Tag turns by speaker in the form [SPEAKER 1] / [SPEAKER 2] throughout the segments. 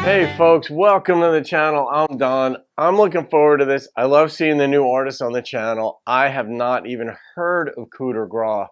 [SPEAKER 1] Hey folks, welcome to the channel. I'm Don. I'm looking forward to this. I love seeing the new artists on the channel. I have not even heard of Cooder Graw.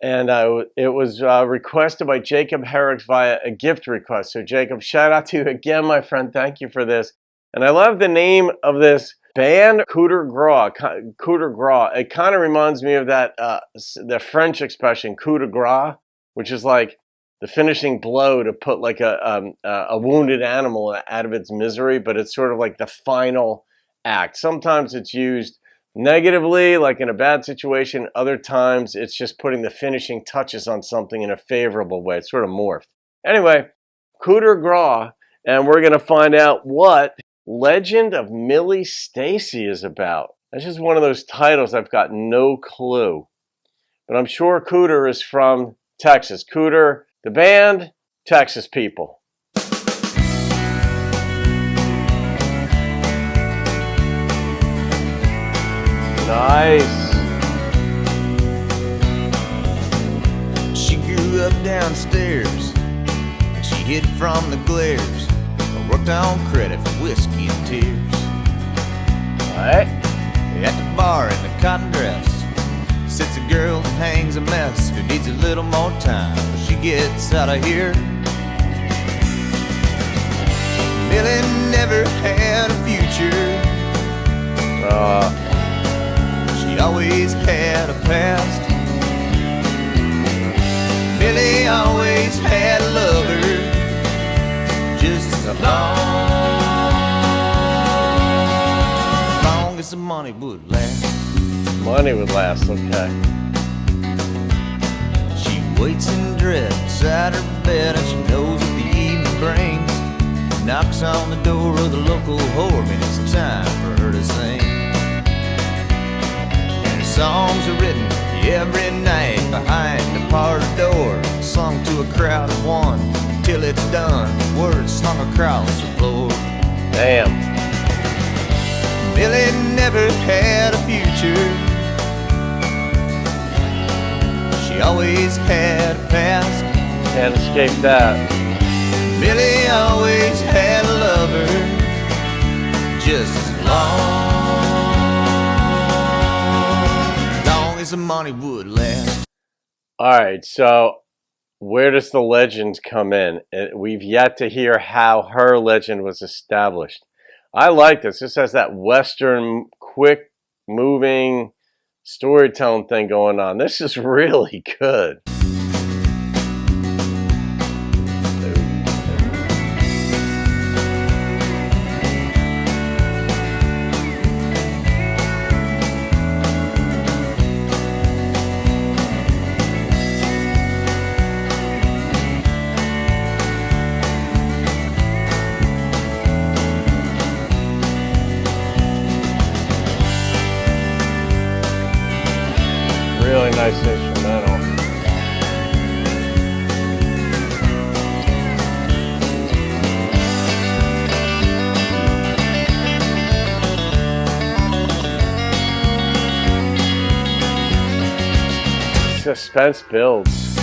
[SPEAKER 1] And it was requested by Jacob Herricks via a gift request. So Jacob, shout out to you again, my friend. Thank you for this. And I love the name of this band, Cooder Graw. Cooder Graw. It kind of reminds me of that the French expression, coup de grace, which is like the finishing blow to put like a wounded animal out of its misery, but it's sort of like the final act. Sometimes it's used negatively, like in a bad situation. Other times it's just putting the finishing touches on something in a favorable way. It's sort of morphed. Anyway, Cooder Graw, and we're going to find out what Legend of Millie Stacey is about. That's just one of those titles I've got no clue. But I'm sure Cooder is from Texas. Cooder, the band, Texas people. Nice.
[SPEAKER 2] She grew up downstairs. She hid from the glares. Worked on credit for whiskey and tears.
[SPEAKER 1] Alright.
[SPEAKER 2] At the bar in the cotton dress sits a girl that hangs a mess, who needs a little more time before she gets out of here. Millie never had a future. She always had a past. Millie always had a lover, just as long as the money would last.
[SPEAKER 1] Money would last, okay.
[SPEAKER 2] She waits in dread beside her bed, and she knows what the evening brings. Knocks on the door of the local whore, and it's time for her to sing. And her songs are written every night behind the parlor door, sung to a crowd of one till it's done. Words slung across the floor.
[SPEAKER 1] Damn.
[SPEAKER 2] Millie never had a future. She always had a past.
[SPEAKER 1] Can't escape that.
[SPEAKER 2] Millie always had a lover, just as long as the money would last.
[SPEAKER 1] Alright, so where does the legend come in? We've yet to hear how her legend was established. I like this. This has that Western, quick moving storytelling thing going on. This is really good. Really nice instrumental. Suspense builds.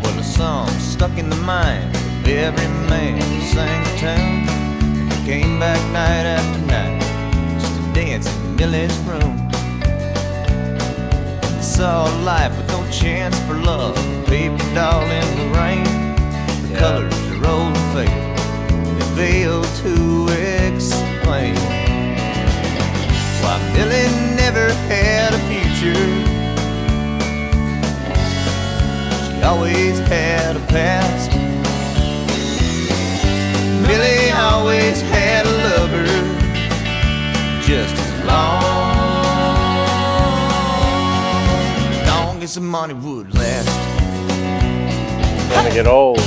[SPEAKER 2] Well, the song stuck in the mind of every man who sang the tune. He came back night after night dance in Millie's room. They saw life with no chance for love, a paper doll in the rain. The colors are old and faded, and they fail to explain why Millie never had a future. She always had a past. Millie always had a lover, just as long as the money would last.
[SPEAKER 1] Gonna get old.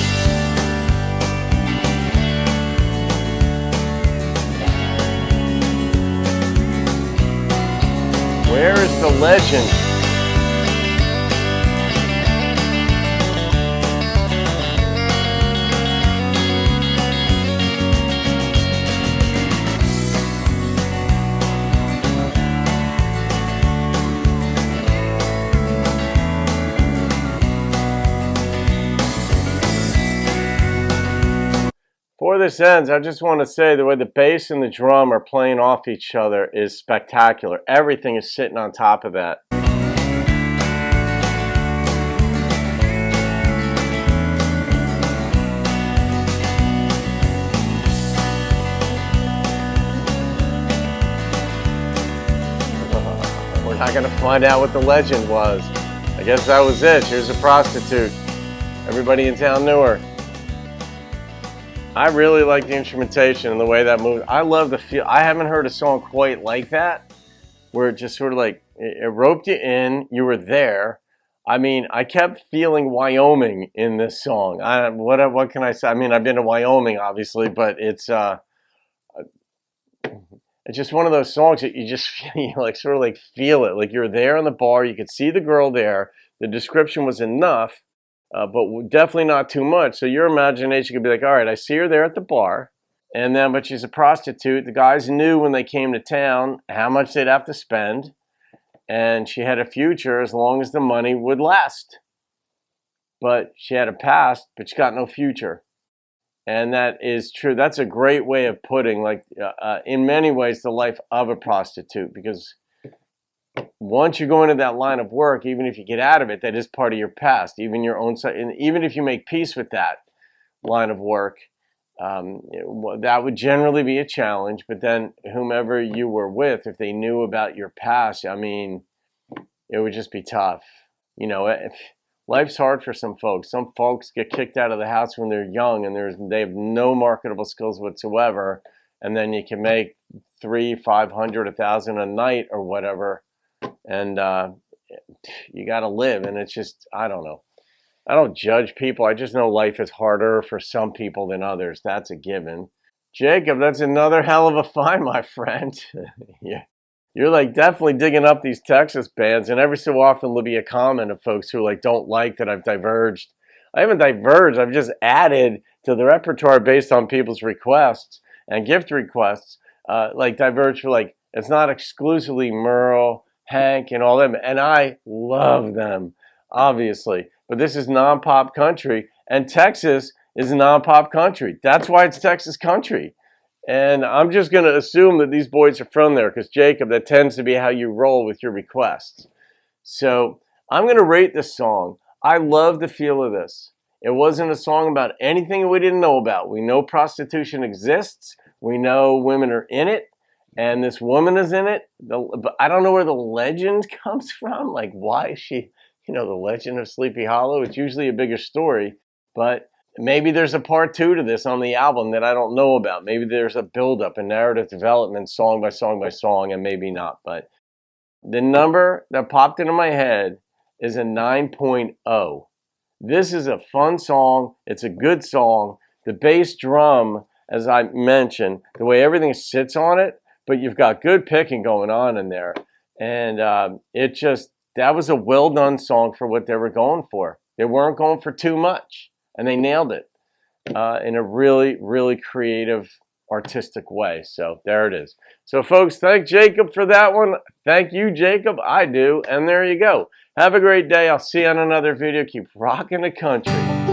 [SPEAKER 1] Where is the legend? before this ends, I just want to say the way the bass and the drum are playing off each other is spectacular. Everything is sitting on top of that. We're not going to find out what the legend was. I guess that was it. She was a prostitute. Everybody in town knew her. I really like the instrumentation and the way that moved. I love the feel. I haven't heard a song quite like that, where it just sort of like, it roped you in, you were there. I mean, I kept feeling Wyoming in this song. What can I say? I mean, I've been to Wyoming, obviously, but it's just one of those songs that you just feel, you like sort of like feel it. Like you're there in the bar, you could see the girl there. The description was enough. But definitely not too much. So your imagination could be like, all right, I see her there at the bar, and then, but she's a prostitute. The guys knew when they came to town how much they'd have to spend, and she had a future as long as the money would last. But she had a past, but she got no future. And that is true. That's a great way of putting, like, in many ways, the life of a prostitute, because once you go into that line of work, even if you get out of it, that is part of your past, even your own side. And even if you make peace with that line of work, that would generally be a challenge. But then whomever you were with, if they knew about your past, I mean, it would just be tough. You know, life's hard for some folks. Some folks get kicked out of the house when they're young and they have no marketable skills whatsoever. And then you can make $300, $500, $1,000 a night or whatever. And you got to live, and it's just, I don't know. I don't judge people. I just know life is harder for some people than others. That's a given. Jacob, that's another hell of a find, my friend. Yeah, you're like definitely digging up these Texas bands, and every so often there'll be a comment of folks who like don't like that I've diverged. I haven't diverged. I've just added to the repertoire based on people's requests and gift requests. Like diverged for like, it's not exclusively Merle, Hank, and all them, and I love them, obviously. But this is non-pop country, and Texas is non-pop country. That's why it's Texas country. And I'm just going to assume that these boys are from there, because Jacob, that tends to be how you roll with your requests. So I'm going to rate this song. I love the feel of this. It wasn't a song about anything we didn't know about. We know prostitution exists. We know women are in it. And this woman is in it, but I don't know where the legend comes from. Like, why is she, the legend of Sleepy Hollow? It's usually a bigger story, but maybe there's a part 2 to this on the album that I don't know about. Maybe there's a buildup and narrative development, song by song by song, and maybe not. But the number that popped into my head is a 9.0. This is a fun song. It's a good song. The bass drum, as I mentioned, the way everything sits on it, but you've got good picking going on in there. And that was a well done song for what they were going for. They weren't going for too much, and they nailed it in a really, really creative, artistic way. So there it is. So folks, thank Jacob for that one. Thank you, Jacob. I do. And there you go. Have a great day. I'll see you on another video. Keep rocking the country.